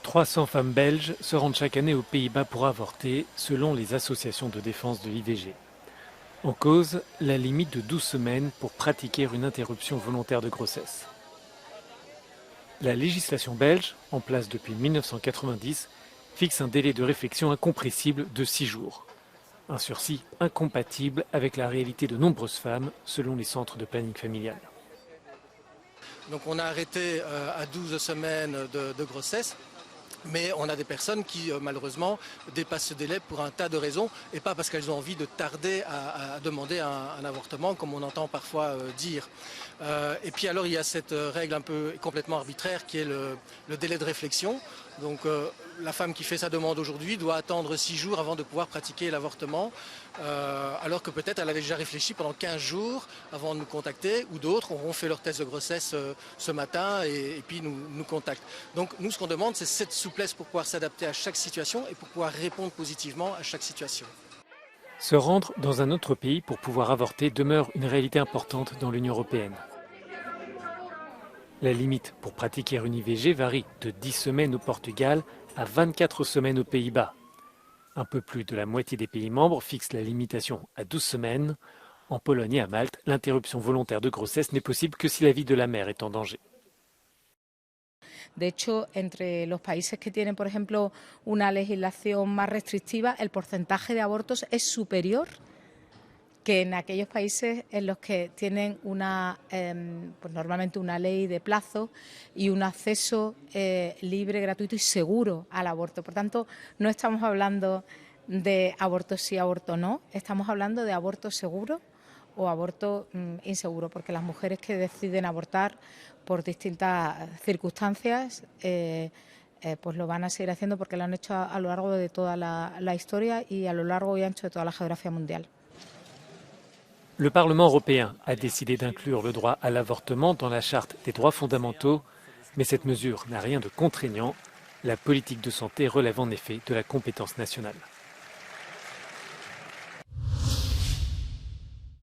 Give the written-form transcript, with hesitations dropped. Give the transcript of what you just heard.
300 femmes belges se rendent chaque année aux Pays-Bas pour avorter, selon les associations de défense de l'IVG. En cause, la limite de 12 semaines pour pratiquer une interruption volontaire de grossesse. La législation belge, en place depuis 1990, fixe un délai de réflexion incompressible de 6 jours. Un sursis incompatible avec la réalité de nombreuses femmes, selon les centres de planning familial. Donc on a arrêté à 12 semaines de grossesse. Mais on a des personnes qui, malheureusement, dépassent ce délai pour un tas de raisons et pas parce qu'elles ont envie de tarder à demander un avortement, comme on entend parfois dire. Et puis alors, il y a cette règle un peu complètement arbitraire qui est le délai de réflexion. Donc la femme qui fait sa demande aujourd'hui doit attendre 6 jours avant de pouvoir pratiquer l'avortement, alors que peut-être elle avait déjà réfléchi pendant 15 jours avant de nous contacter, ou d'autres auront fait leur test de grossesse ce matin et puis nous contactent. Donc nous, ce qu'on demande, c'est cette souplesse pour pouvoir s'adapter à chaque situation et pour pouvoir répondre positivement à chaque situation. Se rendre dans un autre pays pour pouvoir avorter demeure une réalité importante dans l'Union européenne. La limite pour pratiquer une IVG varie de 10 semaines au Portugal à 24 semaines aux Pays-Bas. Un peu plus de la moitié des pays membres fixent la limitation à 12 semaines. En Pologne et à Malte, l'interruption volontaire de grossesse n'est possible que si la vie de la mère est en danger. De hecho, entre los países que tienen, por ejemplo, una legislación más restrictiva, el porcentaje de abortos es superior que en aquellos países en los que tienen pues normalmente una ley de plazo y un acceso libre, gratuito y seguro al aborto. Por tanto, no estamos hablando de aborto sí, aborto no, estamos hablando de aborto seguro o aborto inseguro, porque las mujeres que deciden abortar por distintas circunstancias pues lo van a seguir haciendo porque lo han hecho a lo largo de toda la historia y a lo largo y ancho de toda la geografía mundial. Le Parlement européen a décidé d'inclure le droit à l'avortement dans la Charte des droits fondamentaux, mais cette mesure n'a rien de contraignant. La politique de santé relève en effet de la compétence nationale.